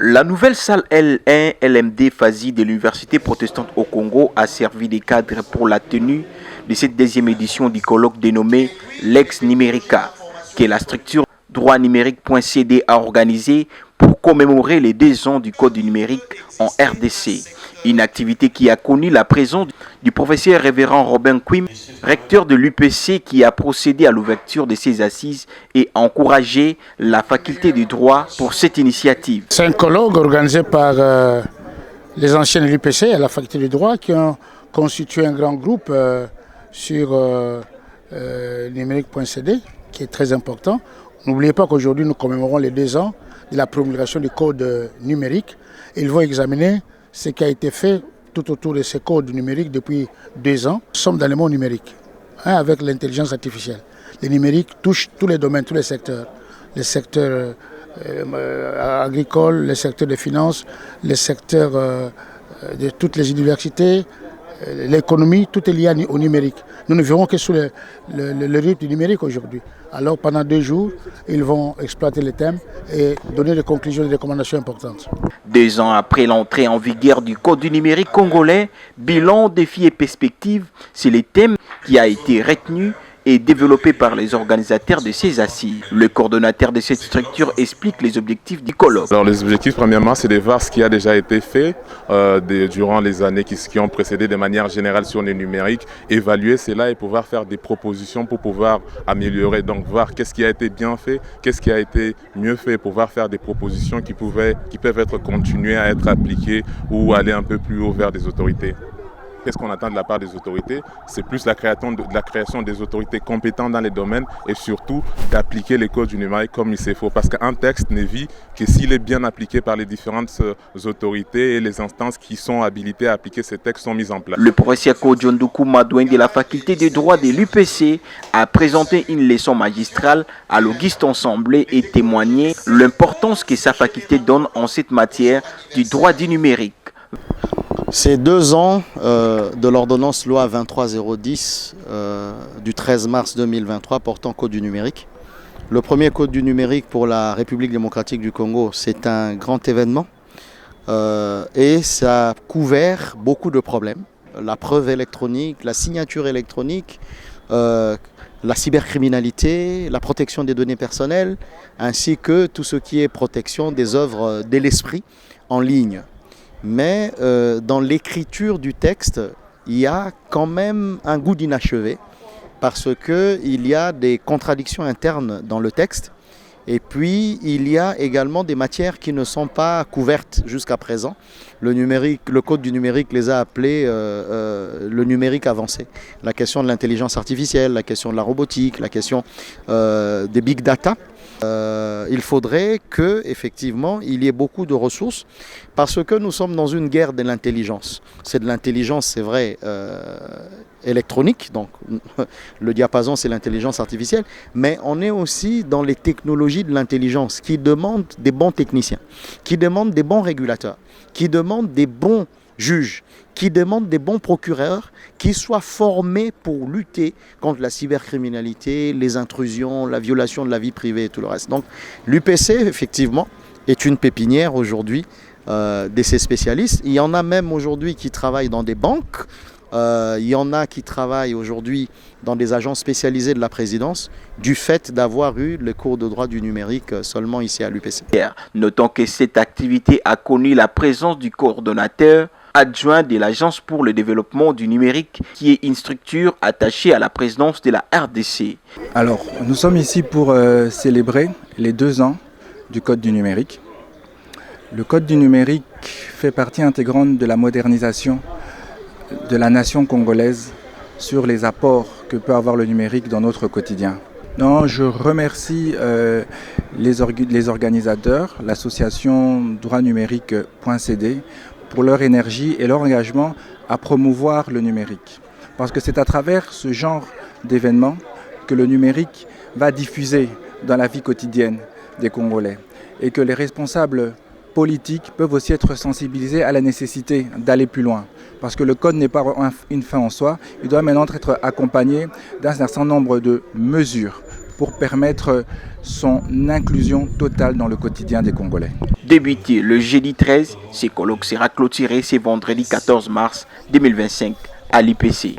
La nouvelle salle L1 LMD FASI de l'Université protestante au Congo a servi de cadre pour la tenue de cette deuxième édition du colloque dénommé Lex Numerica, que la structure droit-numérique.cd a organisé pour commémorer les 2 ans du Code du numérique en RDC. Une activité qui a connu la présence du professeur révérend Robin Quim, recteur de l'UPC, qui a procédé à l'ouverture de ses assises et a encouragé la faculté du droit pour cette initiative. C'est un colloque organisé par les anciens de l'UPC et la faculté du droit qui ont constitué un grand groupe sur numérique.cd qui est très important. N'oubliez pas qu'aujourd'hui nous commémorons les 2 ans de la promulgation du code numérique. Ils vont examiner ce qui a été fait tout autour de ce code numérique depuis 2 ans. Nous sommes dans le monde numérique, avec l'intelligence artificielle. Le numérique touche tous les domaines, tous les secteurs. Les secteurs agricoles, les secteurs des finances, les secteurs de toutes les universités, l'économie, tout est lié au numérique. Nous ne verrons que sur le rythme du numérique aujourd'hui. Alors pendant 2 jours, ils vont exploiter les thèmes et donner des conclusions et des recommandations importantes. 2 ans après l'entrée en vigueur du Code du numérique congolais, bilan, défis et perspectives, c'est le thème qui a été retenu et développé par les organisateurs de ces assises. Le coordonnateur de cette structure explique les objectifs du colloque. Alors les objectifs, premièrement, c'est de voir ce qui a déjà été fait durant les années qui ont précédé de manière générale sur le numérique, évaluer cela et pouvoir faire des propositions pour pouvoir améliorer. Donc voir qu'est-ce qui a été bien fait, qu'est-ce qui a été mieux fait, pouvoir faire des propositions qui peuvent être continuées à être appliquées ou aller un peu plus haut vers des autorités. Qu'est-ce qu'on attend de la part des autorités? C'est plus la création des autorités compétentes dans les domaines et surtout d'appliquer les codes du numérique comme il se faut. Parce qu'un texte ne vit que s'il est bien appliqué par les différentes autorités et les instances qui sont habilitées à appliquer ces textes sont mises en place. Le professeur Kodjondoukou Madouin de la faculté de droit de l'UPC a présenté une leçon magistrale à l'Auguste Ensemblé et témoigné l'importance que sa faculté donne en cette matière du droit du numérique. Ces 2 ans de l'ordonnance loi 23010 du 13 mars 2023 portant code du numérique. Le premier code du numérique pour la République démocratique du Congo, c'est un grand événement et ça a couvert beaucoup de problèmes. La preuve électronique, la signature électronique, la cybercriminalité, la protection des données personnelles, ainsi que tout ce qui est protection des œuvres de l'esprit en ligne. Mais dans l'écriture du texte, il y a quand même un goût d'inachevé parce qu'il y a des contradictions internes dans le texte et puis il y a également des matières qui ne sont pas couvertes jusqu'à présent. Le code du numérique les a appelées le numérique avancé. La question de l'intelligence artificielle, la question de la robotique, la question des big data. Il faudrait qu'effectivement il y ait beaucoup de ressources parce que nous sommes dans une guerre de l'intelligence. C'est de l'intelligence, c'est vrai, électronique, donc le diapason c'est l'intelligence artificielle, mais on est aussi dans les technologies de l'intelligence qui demandent des bons techniciens, qui demandent des bons régulateurs, qui demandent des bons juges, qui demandent des bons procureurs qui soient formés pour lutter contre la cybercriminalité, les intrusions, la violation de la vie privée et tout le reste. Donc l'UPC, effectivement, est une pépinière aujourd'hui de ces spécialistes. Il y en a même aujourd'hui qui travaillent dans des banques, il y en a qui travaillent aujourd'hui dans des agences spécialisées de la présidence du fait d'avoir eu le cours de droit du numérique seulement ici à l'UPC. Notons que cette activité a connu la présence du coordonnateur adjoint de l'Agence pour le développement du numérique, qui est une structure attachée à la présidence de la RDC. Alors, nous sommes ici pour célébrer les 2 ans du Code du numérique. Le Code du numérique fait partie intégrante de la modernisation de la nation congolaise sur les apports que peut avoir le numérique dans notre quotidien. Non, je remercie les organisateurs, l'association droit-numérique.cd, pour leur énergie et leur engagement à promouvoir le numérique. Parce que c'est à travers ce genre d'événements que le numérique va diffuser dans la vie quotidienne des Congolais et que les responsables politiques peuvent aussi être sensibilisés à la nécessité d'aller plus loin. Parce que le code n'est pas une fin en soi, il doit maintenant être accompagné d'un certain nombre de mesures pour permettre son inclusion totale dans le quotidien des Congolais. Débuté le jeudi 13, ce colloque sera clôturé ce vendredi 14 mars 2025 à l'IPC.